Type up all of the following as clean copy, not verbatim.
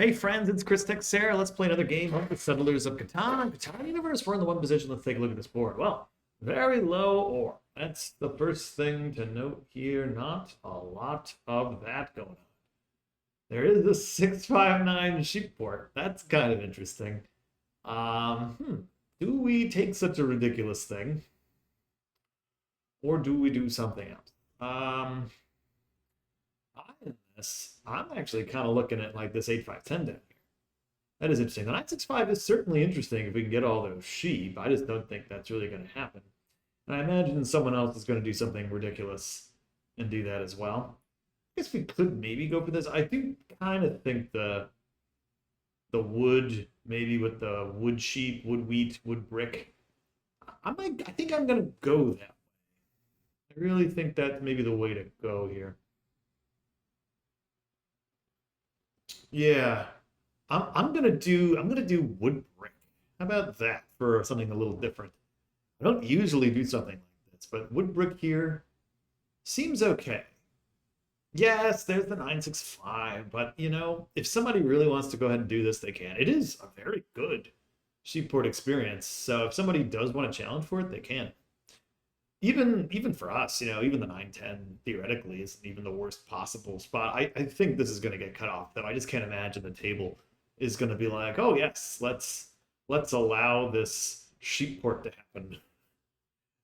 Hey friends, it's Chris Texera. Let's play another game of the Settlers of Catan. Catan Universe, we're in the one position. Let's take a look at this board. Well, very low ore. That's the first thing to note here. Not a lot of that going on. There is a 659 sheepport. That's kind of interesting. Do we take such a ridiculous thing? Or do we do something else? In this, I'm actually kind of looking at like this 8510 down here. That is interesting. The 965 is certainly interesting if we can get all those sheep. I just don't think that's really going to happen. And I imagine someone else is going to do something ridiculous and do that as well. I guess we could maybe go for this. I do kind of think the wood, maybe with the wood sheep, wood wheat, wood brick. I think I'm gonna go that way. I really think that's maybe the way to go here. Yeah, I'm gonna do wood brick. How about that for something a little different? I don't usually do something like this, but wood brick here seems okay. Yes, there's the 965, but if somebody really wants to go ahead and do this, they can. It is a very good Sheepport experience, so if somebody does want to challenge for it, they can. Even for us, even the 910 theoretically isn't even the worst possible spot. I think this is going to get cut off, though. I just can't imagine the table is going to be like, oh yes, let's allow this Sheepport to happen.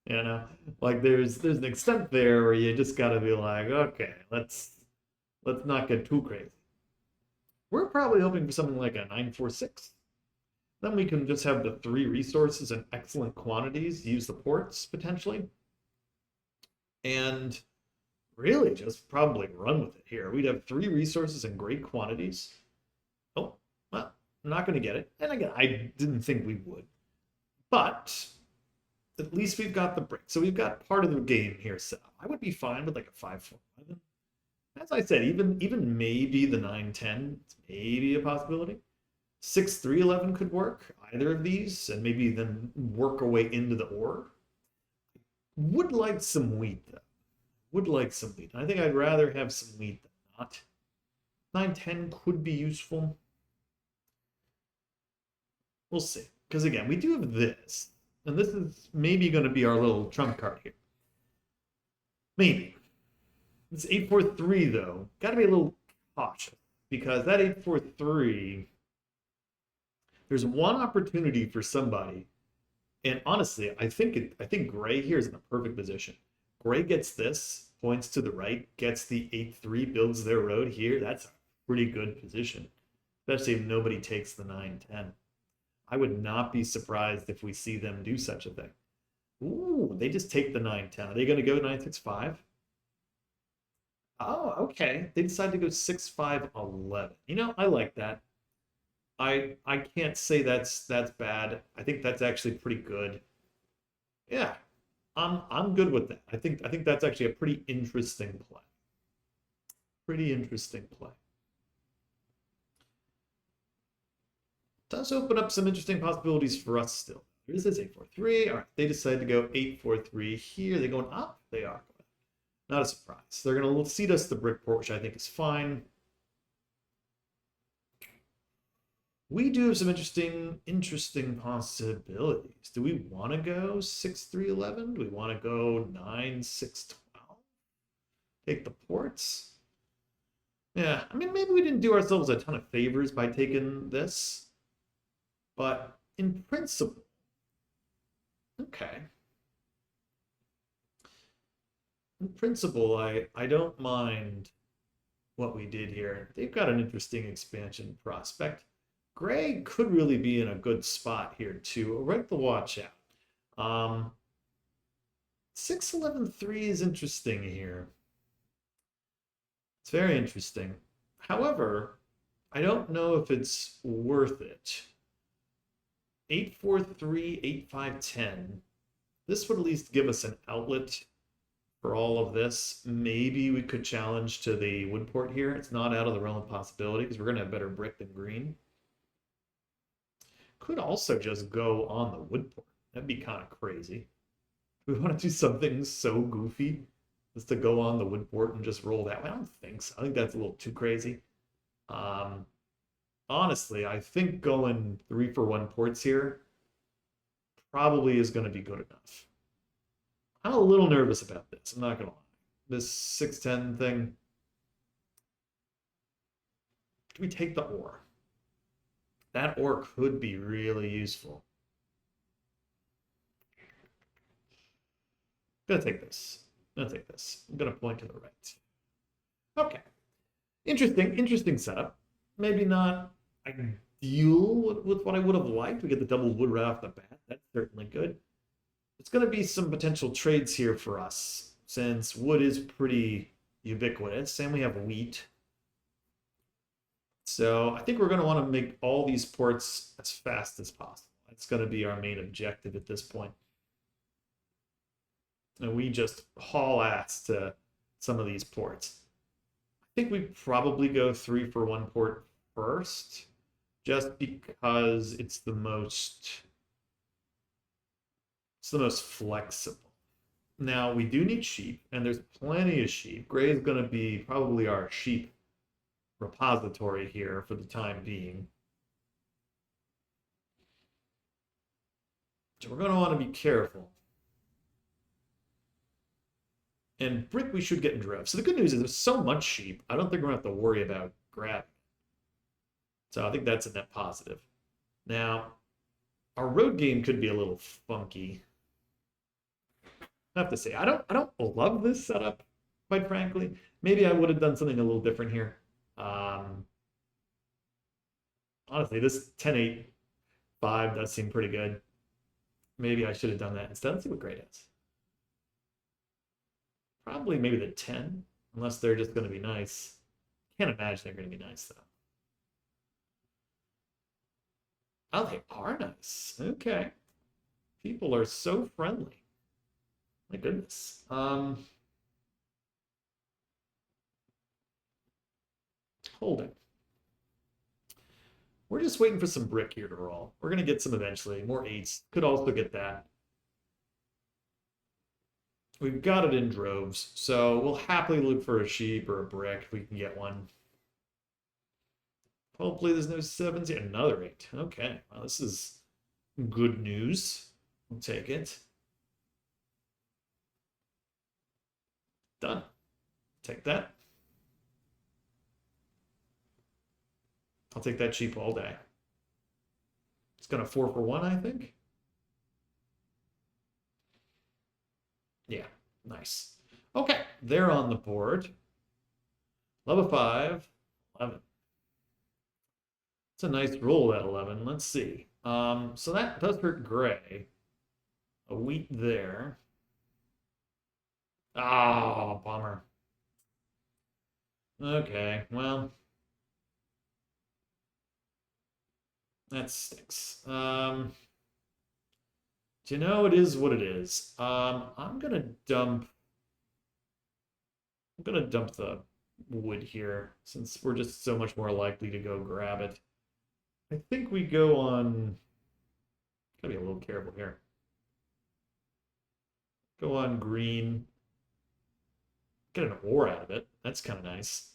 You know, like there's an extent there where you just got to be like, okay, let's not get too crazy. We're probably hoping for something like a 946. Then we can just have the three resources in excellent quantities, use the ports potentially, and really just probably run with it here. We'd have three resources in great quantities. Oh, well, I'm not going to get it. And again, I didn't think we would. But at least we've got the brick. So we've got part of the game here set up. I would be fine with like a 5-4-11. As I said, even maybe the 9-10, maybe a possibility. 6-3-11 could work, either of these, and maybe then work our way into the ore. Would like some wheat, though. Would like some wheat. I think I'd rather have some wheat than not. 9-10 could be useful. We'll see. Because again, we do have this. And this is maybe going to be our little trump card here. Maybe. This 843, though, got to be a little cautious. Because that 843, there's one opportunity for somebody. And honestly, I think Gray here is in a perfect position. Gray gets this, points to the right, gets the 8-3, builds their road here. That's a pretty good position, especially if nobody takes the 9-10. I would not be surprised if we see them do such a thing. Ooh, they just take the 9-10. Are they going to go 9-6-5? Oh, okay. They decide to go 6-5-11. I like that. I can't say that's bad. I think that's actually pretty good. Yeah, I'm good with that. I think that's actually a pretty interesting play. Pretty interesting play. Does open up some interesting possibilities for us still. There is this 8-4-3. All right, they decide to go 8-4-3 here. They going up? They are. Not a surprise. They're going to cede us the brick port, which I think is fine. We do have some interesting possibilities. Do we want to go 6-3-11? Do we want to go 9-6-12? Take the ports? Yeah, I mean, maybe we didn't do ourselves a ton of favors by taking this. But in principle, okay. In principle, I don't mind what we did here. They've got an interesting expansion prospect. Gray could really be in a good spot here too. Right to watch out. 6-11-3 is interesting here. It's very interesting. However, I don't know if it's worth it. 8-4-3, 8-5-10. This would at least give us an outlet for all of this. Maybe we could challenge to the wood port here. It's not out of the realm of possibility because we're going to have better brick than green. Could also just go on the wood port. That'd be kind of crazy. We want to do something so goofy as to go on the wood port and just roll that way. I don't think so. I think that's a little too crazy. honestly, I think going 3-for-1 ports here probably is going to be good enough. I'm a little nervous about this. I'm not going to lie. This 610 thing. Do we take the ore? That ore could be really useful. I'm gonna take this. I'm gonna take this. I'm gonna point to the right. Okay. Interesting setup. Maybe not ideal with what I would have liked. We get the double wood right off the bat. That's certainly good. It's going to be some potential trades here for us since wood is pretty ubiquitous and we have wheat. So I think we're going to want to make all these ports as fast as possible. That's going to be our main objective at this point. And we just haul ass to some of these ports. I think we probably go 3-for-1 port first, just because it's the most flexible. Now we do need sheep, and there's plenty of sheep. Gray is going to be probably our sheep repository here for the time being. So we're going to want to be careful. And brick we should get in droves. So the good news is there's so much sheep, I don't think we're going to have to worry about grabbing. So I think that's a net positive. Now, our road game could be a little funky. I have to say, I don't love this setup, quite frankly. Maybe I would have done something a little different here. Honestly, this 10-8-5 does seem pretty good. Maybe I should have done that instead. Let's see what grade is. Probably maybe the 10, unless they're just going to be nice. Can't imagine they're going to be nice, though. Oh, they are nice. Okay. People are so friendly. My goodness. Holding. We're just waiting for some brick here to roll. We're going to get some eventually. More 8s. Could also get that. We've got it in droves, so we'll happily look for a sheep or a brick if we can get one. Hopefully there's no 7s yet. Another 8. Okay. Well, this is good news. We'll take it. Done. Take that. I'll take that sheep all day. It's going to 4-for-1, I think. Yeah, nice. Okay, they're on the board. Level 5, 11. It's a nice roll at 11. Let's see. So that does hurt gray. A wheat there. Oh, bummer. Okay, well. That sticks. Do you know it is what it is? I'm gonna dump the wood here since we're just so much more likely to go grab it. I think we go on. Gotta be a little careful here. Go on green. Get an ore out of it. That's kind of nice.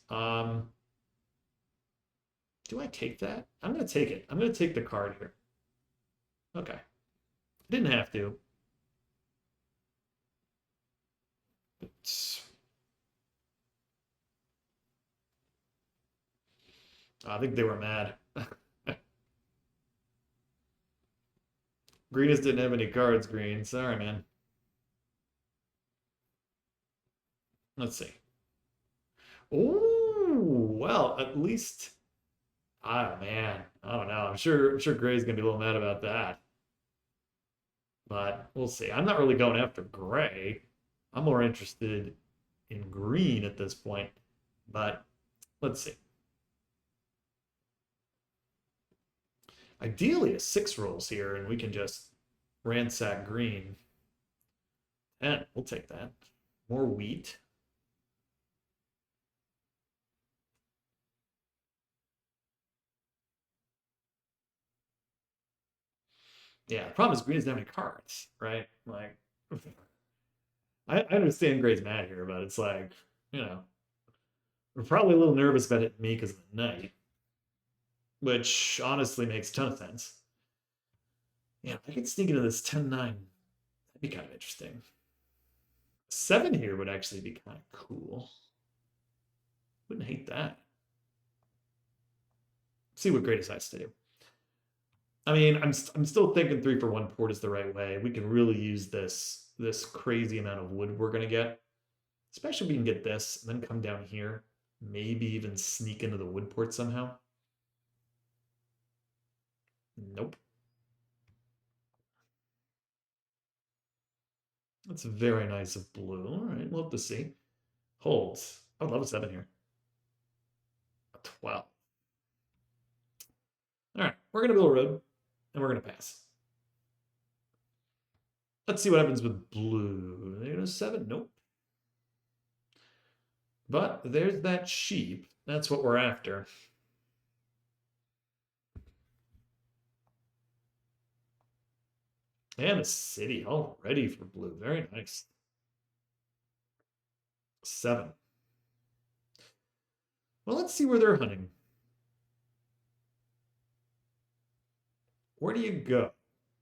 Do I take that? I'm gonna take it. I'm gonna take the card here. Okay. Didn't have to. I think they were mad. Greenest didn't have any cards, Green. Sorry, man. Let's see. Oh, well, at least. Oh man, I don't know. I'm sure Gray's gonna be a little mad about that. But we'll see. I'm not really going after Gray. I'm more interested in green at this point. But let's see. Ideally, a 6 rolls here, and we can just ransack green. 10, we'll take that. More wheat. Yeah, the problem is green doesn't have any cards, right? Like, I understand Gray's mad here, but it's like, you know, we're probably a little nervous about it me because of the knight. which honestly makes a ton of sense. Yeah, I could sneak into this 10-9. That'd be kind of interesting. 7 here would actually be kind of cool. Wouldn't hate that. See what greatest heights to do. I mean, I'm still thinking 3 for 1 port is the right way. We can really use this crazy amount of wood we're gonna get, especially if we can get this and then come down here, maybe even sneak into the wood port somehow. Nope. That's very nice of blue. All right, we'll have to see. Holds. I would love a 7 here. A 12. All right, we're gonna build a road, and we're gonna pass. Let's see what happens with blue. There's a 7. Nope. But there's that sheep. That's what we're after. And a city already for blue. Very nice. 7. Well, let's see where they're hunting. Where do you go?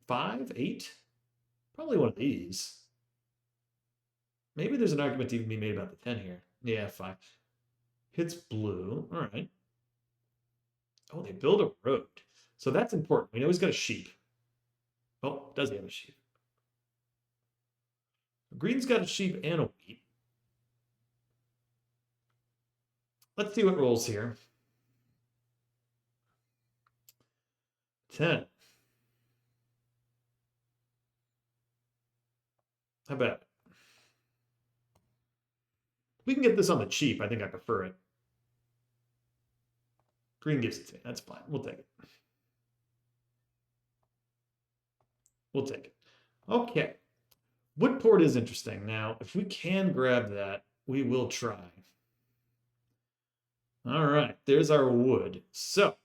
5, 8? Probably one of these. Maybe there's an argument to even be made about the 10 here. Yeah, 5. Hits blue. All right. Oh, they build a road. So that's important. We know he's got a sheep. Oh, does he have a sheep? Green's got a sheep and a wheat. Let's see what rolls here. 10. How about it? We can get this on the cheap. I think I prefer it. Green gives it to me. That's fine. We'll take it. We'll take it. Okay. Woodport is interesting. Now, if we can grab that, we will try. All right, there's our wood. So,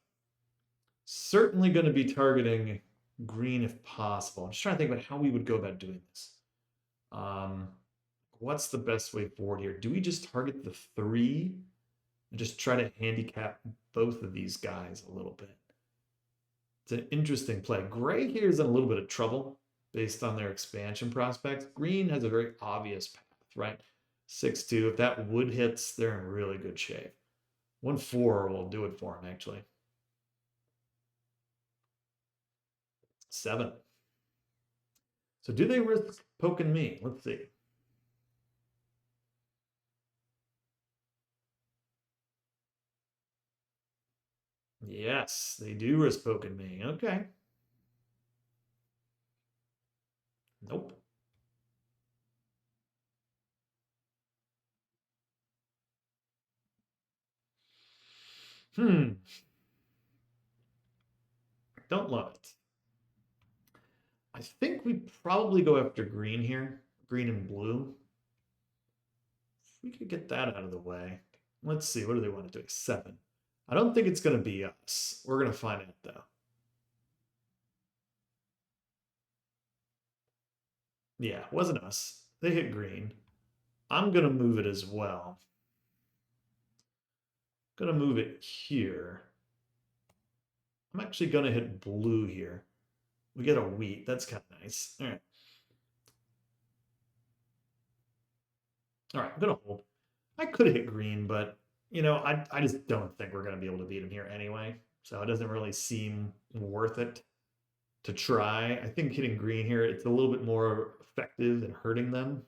certainly going to be targeting green if possible. I'm just trying to think about how we would go about doing this. What's the best way forward here? Do we just target the 3 and just try to handicap both of these guys a little bit? It's an interesting play. Gray here is in a little bit of trouble based on their expansion prospects. Green has a very obvious path, right? 6-2. If that wood hits, they're in really good shape. 1-4 will do it for him, actually. 7. So do they risk poking me? Let's see. Yes, they do risk poking me. Okay. Nope. Don't love it. I think we probably go after green here. Green and blue. If we could get that out of the way. Let's see. What do they want to do? 7. I don't think it's going to be us. We're going to find out, though. Yeah, it wasn't us. They hit green. I'm going to move it as well. Going to move it here. I'm actually going to hit blue here. We get a wheat. That's kind of nice. All right. All right, I'm going to hold. I could have hit green, but, you know, I just don't think we're going to be able to beat him here anyway. So it doesn't really seem worth it to try. I think hitting green here, it's a little bit more effective than hurting them.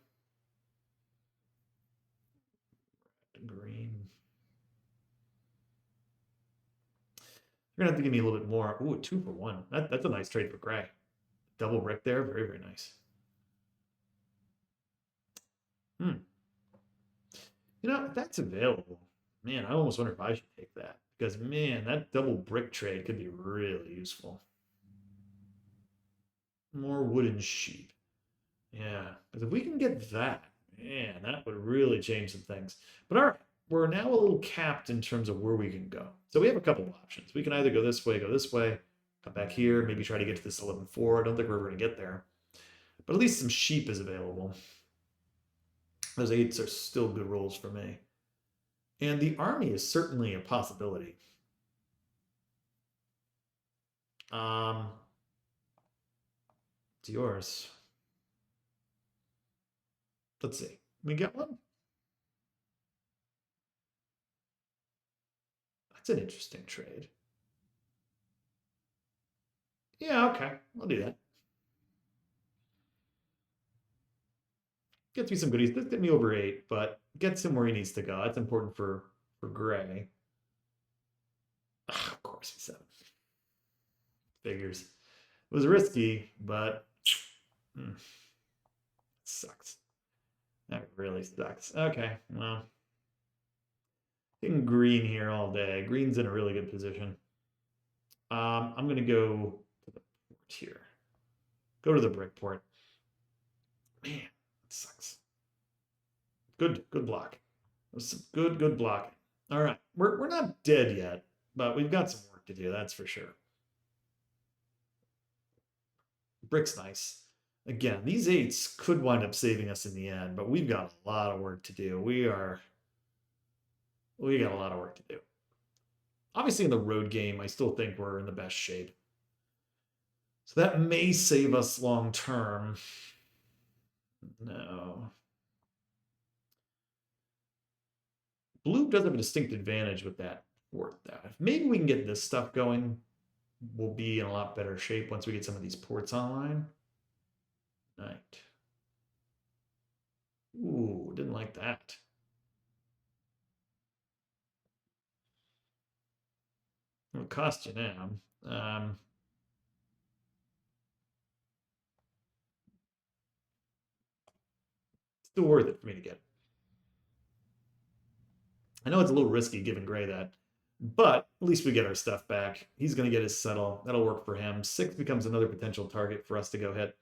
Green. You're gonna have to give me a little bit more. Ooh, 2 for 1. That's a nice trade for gray. Double brick there, very, very nice. You know, if that's available, man, I almost wonder if I should take that. Because, man, that double brick trade could be really useful. More wooden sheep. Yeah, because if we can get that, man, that would really change some things. But all right, we're now a little capped in terms of where we can go. So we have a couple of options. We can either go this way, come back here, maybe try to get to this 11-4. I don't think we're ever going to get there. But at least some sheep is available. Those 8s are still good rolls for me. And the army is certainly a possibility. It's yours. Let's see. We get one? That's an interesting trade. Yeah, okay. I'll do that. Gets me some goodies. This get me over 8, but gets him where he needs to go. That's important for Gray. Ugh, of course, he's 7. Figures. It was risky, but it sucks. That really sucks. Okay, well, taking green here all day. Green's in a really good position. I'm gonna go to the port here. Go to the brick port. Man, it sucks. Good block. Some good blocking. All right, we're not dead yet, but we've got some work to do. That's for sure. Brick's nice. Again, these 8s could wind up saving us in the end, but we've got a lot of work to do. We got a lot of work to do. Obviously, in the road game, I still think we're in the best shape. So that may save us long term. No. Blue does have a distinct advantage with that port, though. If maybe we can get this stuff going, we'll be in a lot better shape once we get some of these ports online. Knight. Ooh, didn't like that. It'll cost you now. Still worth it for me to get. I know it's a little risky giving Gray that, but at least we get our stuff back. He's going to get his settle. That'll work for him. 6 becomes another potential target for us to go hit.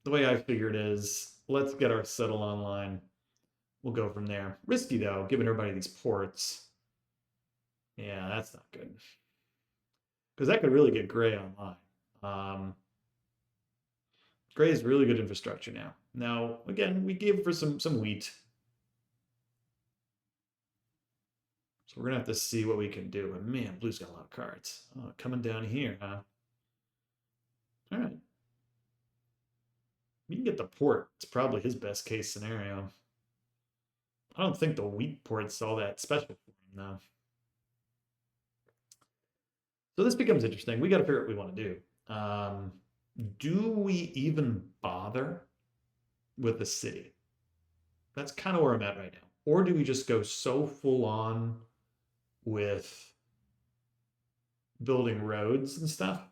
The way I figured is, let's get our settle online. We'll go from there. Risky, though, giving everybody these ports. Yeah, that's not good. Because that could really get Gray online. Gray is really good infrastructure now. Now, again, we gave for some wheat. So we're going to have to see what we can do. But man, Blue's got a lot of cards. Oh, coming down here, huh? All right. We can get the port. It's probably his best case scenario. I don't think the wheat port's all that special for him, though. So this becomes interesting. We got to figure out what we want to do. Do we even bother with the city? That's kind of where I'm at right now. Or do we just go so full on with building roads and stuff?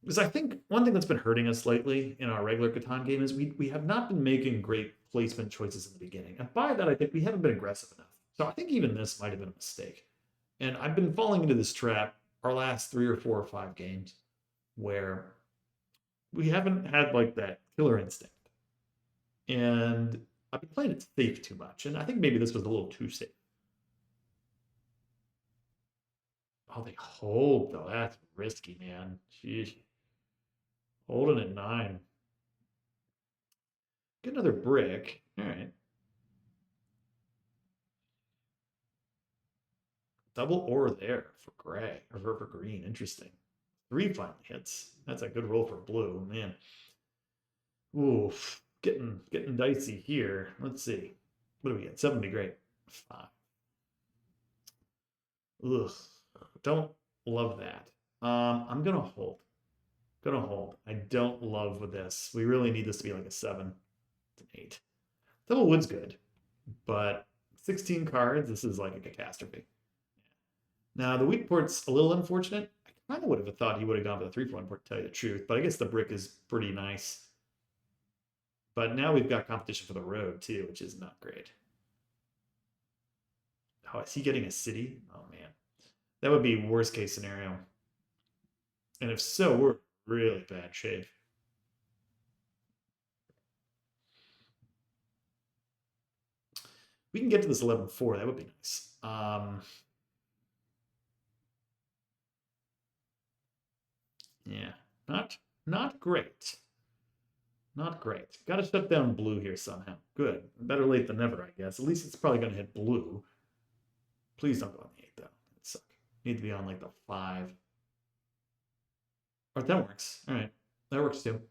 Because I think one thing that's been hurting us lately in our regular Catan game is we have not been making great placement choices in the beginning. And by that, I think we haven't been aggressive enough. So I think even this might have been a mistake. And I've been falling into this trap our last 3 or 4 or 5 games where we haven't had like that killer instinct. And I've been playing it safe too much. And I think maybe this was a little too safe. Oh, they hold though. That's risky, man. Jeez. Holding at 9. Get another brick. All right. Double or there for gray or for green. Interesting. 3 finally hits. That's a good roll for blue, man. Oof. Getting dicey here. Let's see. What do we get? 7 would be great. 5. Ugh. Don't love that. I'm gonna hold. Gonna hold. I don't love with this. We really need this to be like a 7. It's an 8. Double wood's good, but 16 cards, this is like a catastrophe. Now the weak port's a little unfortunate. I kind of would have thought he would have gone for the 3-for-1 port, to tell you the truth, but I guess the brick is pretty nice. But now we've got competition for the road too, which is not great. Oh, is he getting a city? Oh man. That would be worst case scenario. And if so, we're really bad shape. We can get to this 11-4. That would be nice. Yeah, not great. Not great. Got to shut down blue here somehow. Good. Better late than never, I guess. At least it's probably going to hit blue. Please don't go on the 8, though. Need to be on like the 5. Or that works. All right. That works too. Let's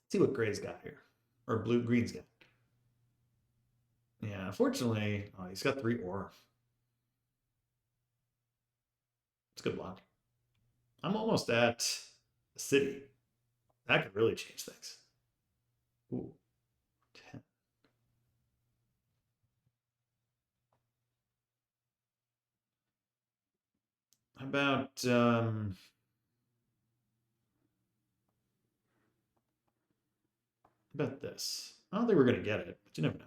see what gray's got here. Or green's got. Yeah, unfortunately, oh, he's got 3 ore. It's a good block. I'm almost at city. That could really change things. Ooh, 10. How about this? I don't think we're gonna get it, but you never know.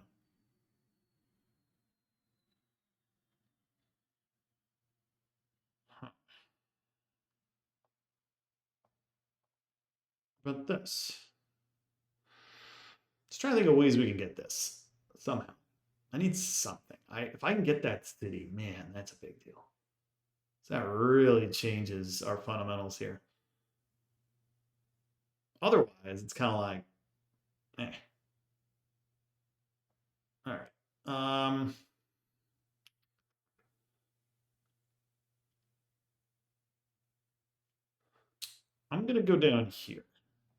Huh. How about this? Just trying to think of ways we can get this somehow. I need something. If I can get that city, man, that's a big deal. So that really changes our fundamentals here. Otherwise, it's kind of like, eh. All right. I'm gonna go down here.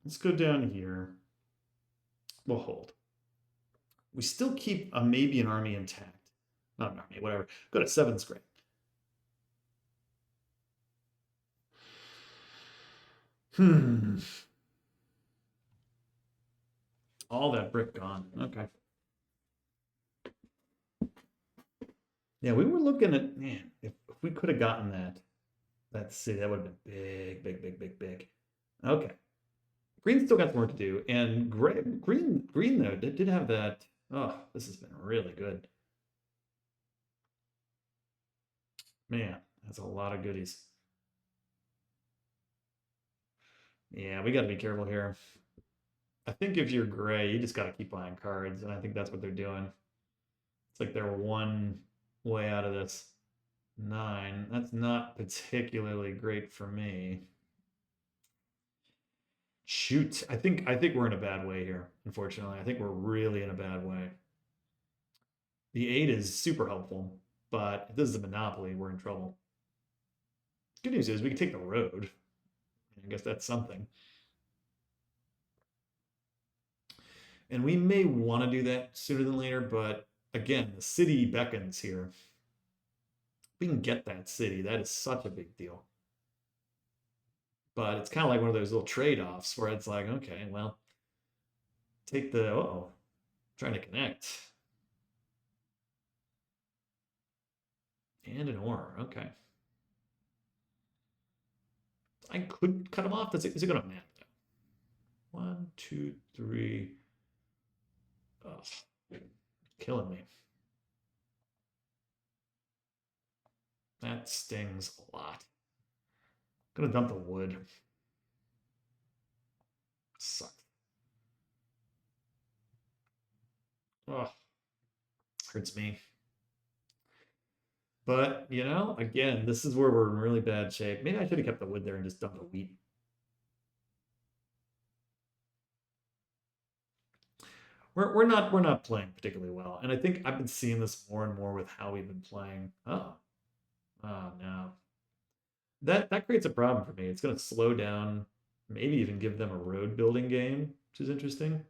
Let's go down here. We'll hold. We still keep a maybe an army intact. Not an army, whatever. Go to 7's great. All that brick gone. Okay. Yeah, we were looking at, man, if we could have gotten that city, that would have been big, big, big, big, big. Okay. Green still got some work to do, and green though did have that. Oh, this has been really good, man. That's a lot of goodies. Yeah, we got to be careful here. I think if you're gray, you just got to keep buying cards, and I think that's what they're doing. It's like they're one way out of this 9. That's not particularly great for me. Shoot, I think we're in a bad way here. Unfortunately, I think we're really in a bad way. The 8 is super helpful, but if this is a monopoly, we're in trouble. Good news is we can take the road. I guess that's something. And we may want to do that sooner than later, but again, the city beckons here. If we can get that city, that is such a big deal. But it's kind of like one of those little trade-offs where it's like, okay, well, take the, oh, trying to connect. And an ore, okay. I could cut him off. Is it going to matter? 1, 2, 3. Oh, killing me. That stings a lot. Gonna dump the wood. Sucks. Oh, hurts me. But, again, this is where we're in really bad shape. Maybe I should have kept the wood there and just dumped the wheat. We're not playing particularly well. And I think I've been seeing this more and more with how we've been playing. Oh no. That creates a problem for me. It's gonna slow down, maybe even give them a road building game, which is interesting.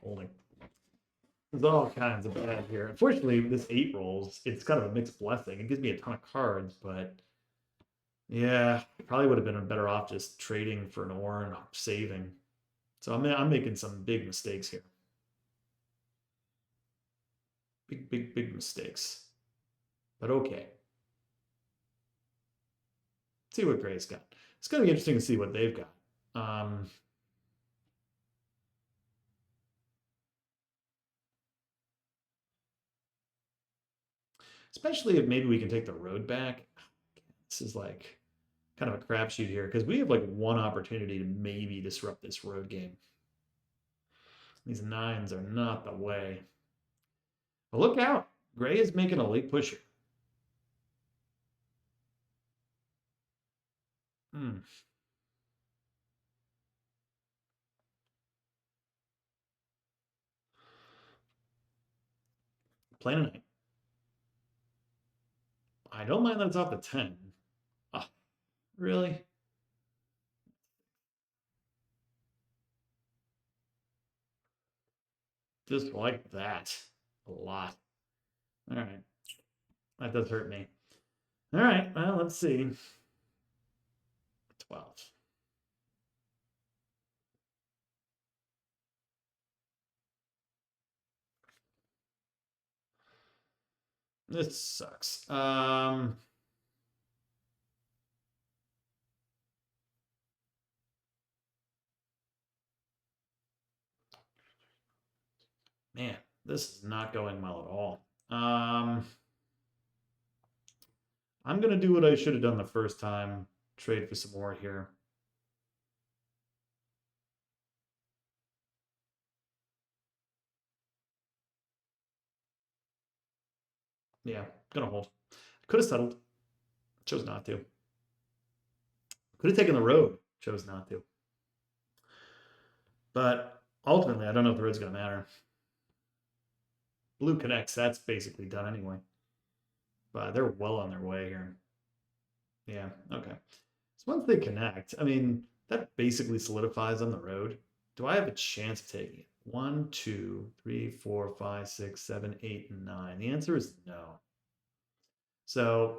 Holding. There's all kinds of bad here. Unfortunately, this 8 rolls, it's kind of a mixed blessing. It gives me a ton of cards, but yeah, probably would have been better off just trading for an ore and saving. So I'm making some big mistakes here. Big, big, big mistakes. But okay. See what Gray's got. It's going to be interesting to see what they've got. Especially if maybe we can take the road back. This is like kind of a crapshoot here because we have like one opportunity to maybe disrupt this road game. These 9s are not the way. But look out. Gray is making a late push here. Hmm. playing a knight. I don't mind that it's off the 10. Ah, really? Just like that. A lot. All right. That does hurt me. All right. Well, let's see. 12. This sucks. Man, this is not going well at all. I'm going to do what I should have done the first time. Trade for some more here. Yeah, gonna hold. Could have settled. Chose not to. Could have taken the road. Chose not to. But ultimately, I don't know if the road's gonna matter. Blue connects. That's basically done anyway. But they're well on their way here. Yeah. Okay. So once they connect, I mean, that basically solidifies on the road. Do I have a chance of taking it? 1, 2, 3, 4, 5, 6, 7, 8, and 9. The answer is no. So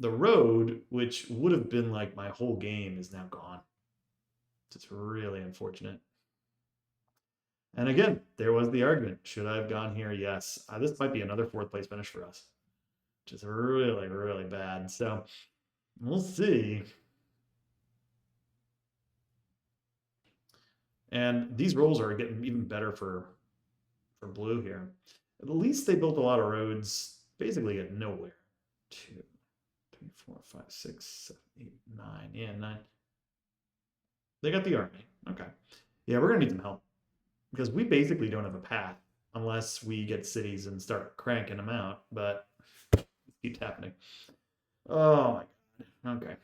the road, which would have been like my whole game, is now gone. It's really unfortunate. And again, there was the argument. Should I have gone here? Yes. This might be another fourth place finish for us, which is really, really bad. So we'll see. And these rolls are getting even better for blue here. At least they built a lot of roads basically at nowhere. 2, 3, 4, 5, 6, 7, 8, 9. Yeah, 9. They got the army. Okay. Yeah, we're gonna need some help because we basically don't have a path unless we get cities and start cranking them out. But it keeps happening. Oh my god. Okay.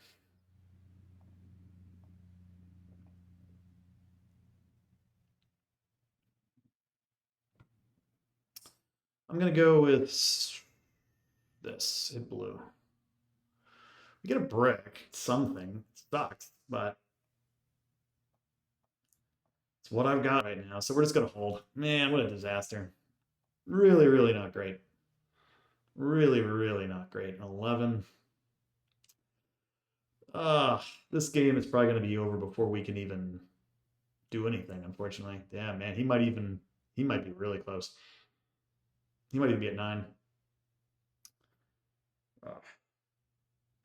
I'm gonna go with this. Hit blue. We get a brick. It's something. It sucks, but it's what I've got right now. So we're just gonna hold. Man, what a disaster. Really, really not great. Really, really not great. 11. This game is probably going to be over before we can even do anything, unfortunately. Damn, man, he might be really close. He might even be at 9.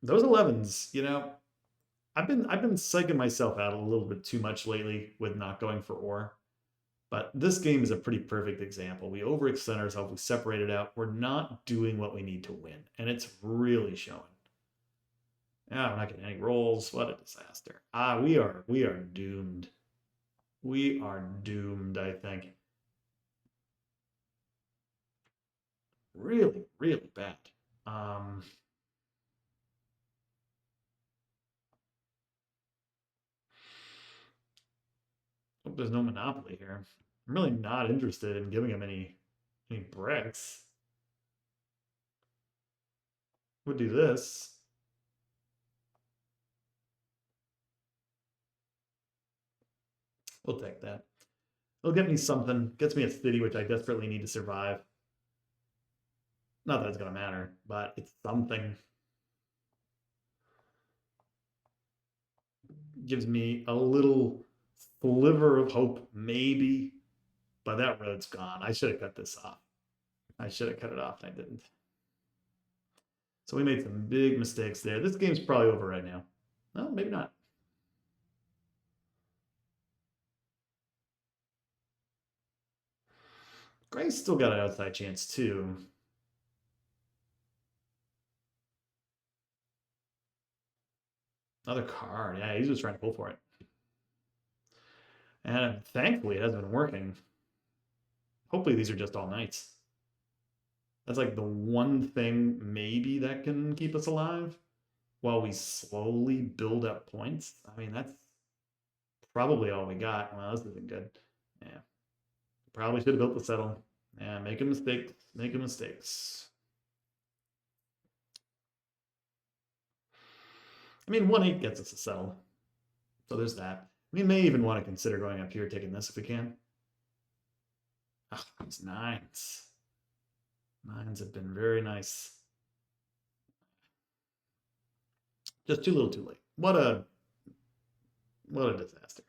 Those 11s, I've been psyching myself out a little bit too much lately with not going for ore. But this game is a pretty perfect example. We overextend ourselves, we separate it out. We're not doing what we need to win, and it's really showing. Yeah, we're not getting any rolls. What a disaster. We are doomed. We are doomed, I think. Really, really bad. Hope there's no monopoly here. I'm really not interested in giving him any bricks. Would do this. We'll take that. It'll get me something. Gets me a city, which I desperately need to survive. Not that it's gonna matter, but it's something. Gives me a little sliver of hope, maybe. But that road's gone. I should have cut this off. I should have cut it off, and I didn't. So we made some big mistakes there. This game's probably over right now. No, maybe not. Gray's still got an outside chance, too. Another card. Yeah, he's just trying to pull for it. And thankfully, it hasn't been working. Hopefully, these are just all knights. That's like the one thing maybe that can keep us alive while we slowly build up points. I mean, that's probably all we got. Well, this isn't good. Yeah. Probably should have built the settle. Yeah, making mistakes. Making mistakes. I mean, 1-8 gets us a settle. So there's that. We may even want to consider going up here, taking this if we can. Oh, these nines. Nines have been very nice. Just too little too late. What a disaster.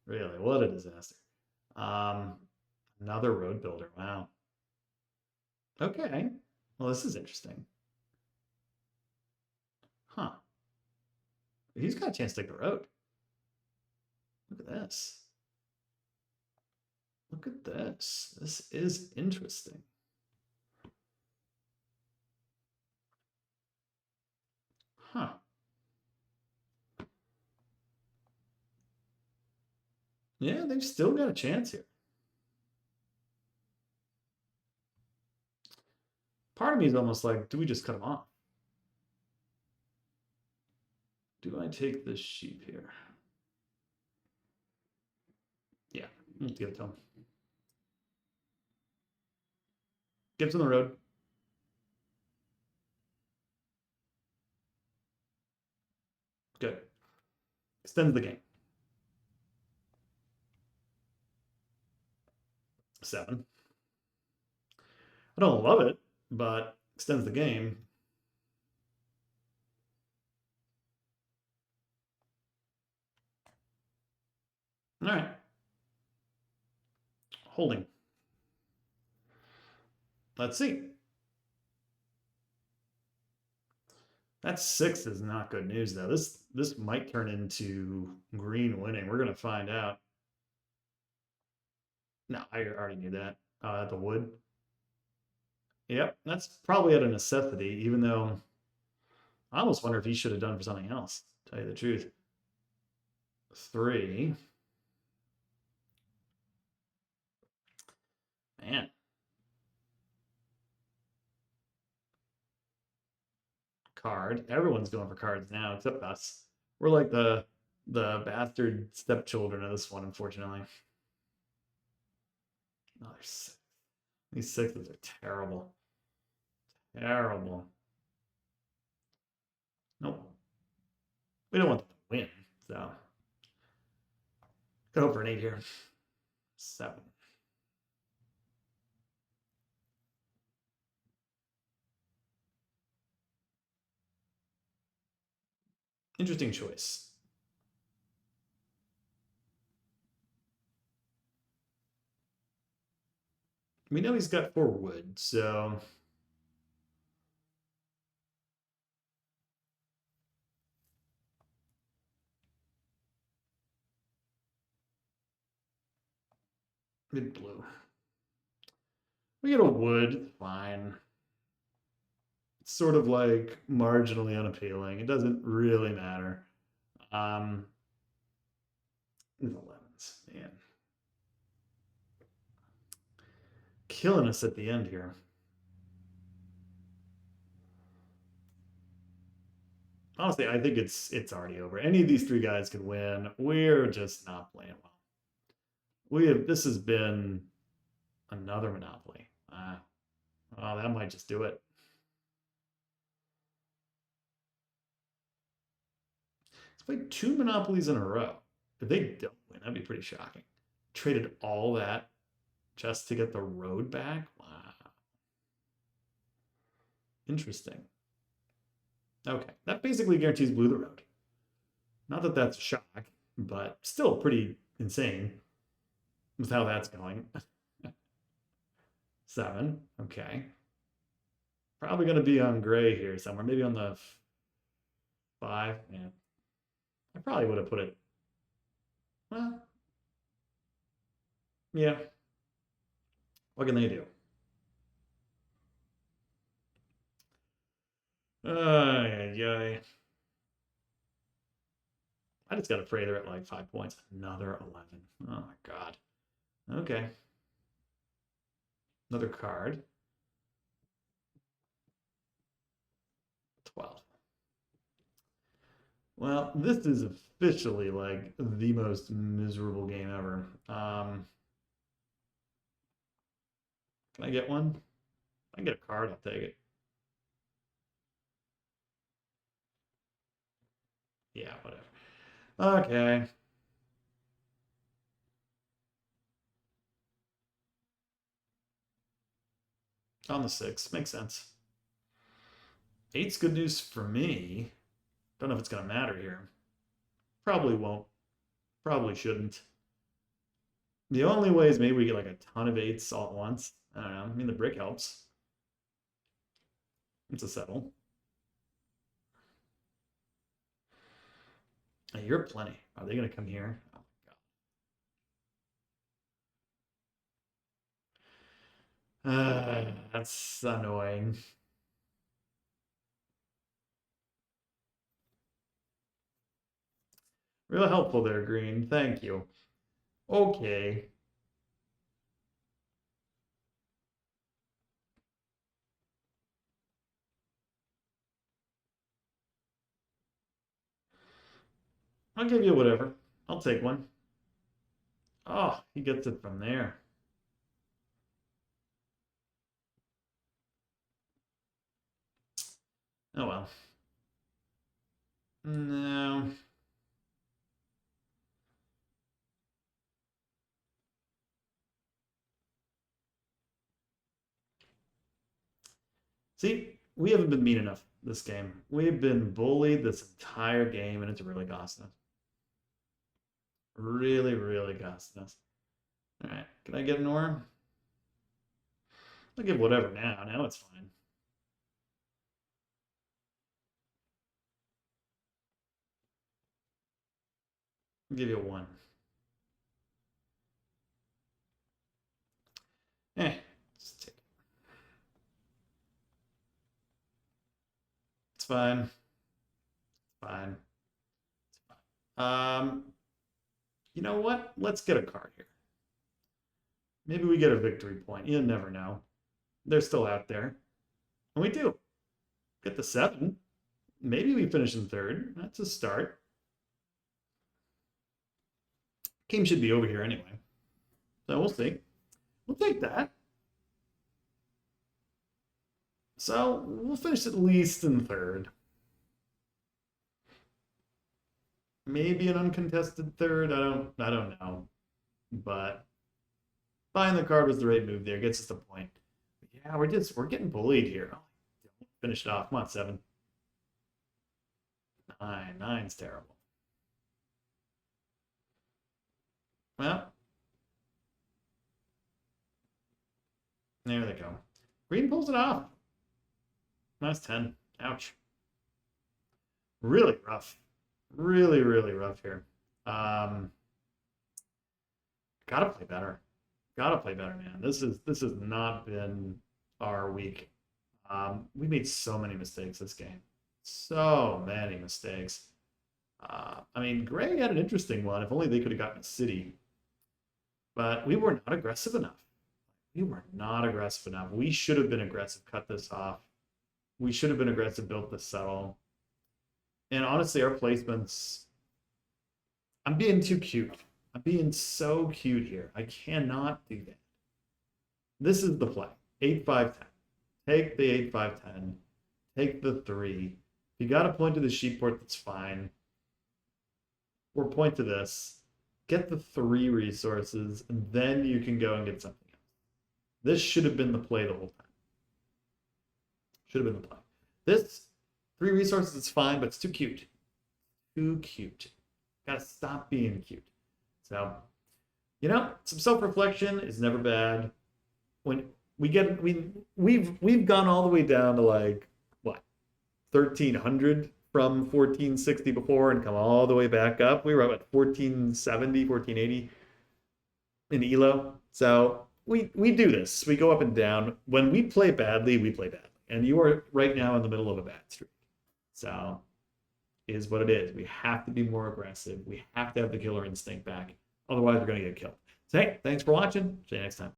Really, what a disaster. Another road builder. Wow. Okay. Well, this is interesting. Huh. He's got a chance to take the road. Look at this. Look at this. This is interesting. Huh. Yeah, they've still got a chance here. Part of me is almost like, do we just cut him off? Do I take this sheep here? Yeah, let's give it to him. Gives him the road. Good. Extends the game. 7. I don't love it, but extends the game. All right. Holding. Let's see. That 6 is not good news, though. This might turn into green winning. We're going to find out. No, I already knew that. The wood. Yep, that's probably out of necessity, even though I almost wonder if he should have done for something else, to tell you the truth. 3. Man. Card. Everyone's going for cards now, except us. We're like the bastard stepchildren of this one, unfortunately. Oh, these 6s are terrible. Terrible. Nope. We don't want them to win, so. Could hope for an 8 here. 7. Interesting choice. We know he's got 4 wood, so. Mid blue. We get a wood, fine. It's sort of like marginally unappealing. It doesn't really matter. These 11s, man. Killing us at the end here. Honestly, I think it's already over. Any of these 3 guys could win. We're just not playing well. This has been another monopoly. Oh, that might just do it. Let's play 2 monopolies in a row. If they don't win, that'd be pretty shocking. Traded all that just to get the road back? Wow. Interesting. Okay, that basically guarantees blue the road. Not that that's a shock, but still pretty insane with how that's going. 7, okay. Probably going to be on gray here somewhere, maybe on the 5. Yeah, I probably would have put it. Well, yeah. What can they do? Yeah. I just got to pray they're at like 5 points. Another 11. Oh my god. Okay. Another card. 12. Well, this is officially like the most miserable game ever. Can I get one? If I can get a card, I'll take it. Yeah, whatever. Okay. On the 6. Makes sense. 8's good news for me. Don't know if it's going to matter here. Probably won't. Probably shouldn't. The only way is maybe we get like a ton of 8s all at once. I don't know. I mean, the brick helps. It's a settle. Hey, you're plenty. Are they going to come here? Oh my god. That's annoying. Real helpful there, Green. Thank you. Okay. I'll give you whatever. I'll take one. Oh, he gets it from there. Oh well. No. See, we haven't been mean enough this game. We've been bullied this entire game, and it's really costing us. Really, really costing us. All right, can I get an ore? I'll give whatever now. Now it's fine. I'll give you a 1. Just take it. It's fine. It's fine. It's fine. You know what? Let's get a card here. Maybe we get a victory point. You never know. They're still out there. And we do. Get the 7. Maybe we finish in 3rd. That's a start. Game should be over here anyway. So we'll see. We'll take that. So we'll finish at least in 3rd. Maybe an uncontested 3rd. I don't know. But buying the card was the right move there. Gets us the point. Yeah, we're getting bullied here. Oh, finish it off. Come on, 7. 9. 9's terrible. Well, there they go. Green pulls it off. Minus 10. Ouch. Really rough. Really, really rough here. Gotta play better. Gotta play better, man. This has not been our week. We made so many mistakes this game. So many mistakes. I mean, Gray had an interesting one. If only they could have gotten a city. But we were not aggressive enough. We were not aggressive enough. We should have been aggressive, cut this off. We should have been aggressive, built the settle. And honestly, our placements, I'm being too cute. I'm being so cute here. I cannot do that. This is the play. 8, 5, 10. Take the 8, 5, 10. Take the 3. If you got to point to the sheep port, that's fine. Or point to this. Get the 3 resources, and then you can go and get something else. This should have been the play the whole time. Should have been the play. This 3 resources is fine, but it's too cute. Too cute. Gotta stop being cute. So, some self-reflection is never bad. When we've gone all the way down to like what 1300 from 1460 before and come all the way back up. We were at 1470, 1480 in ELO. So we do this. We go up and down. When we play badly, we play badly. And you are right now in the middle of a bad streak. So it is what it is. We have to be more aggressive. We have to have the killer instinct back. Otherwise, we're going to get killed. So, hey, thanks for watching. See you next time.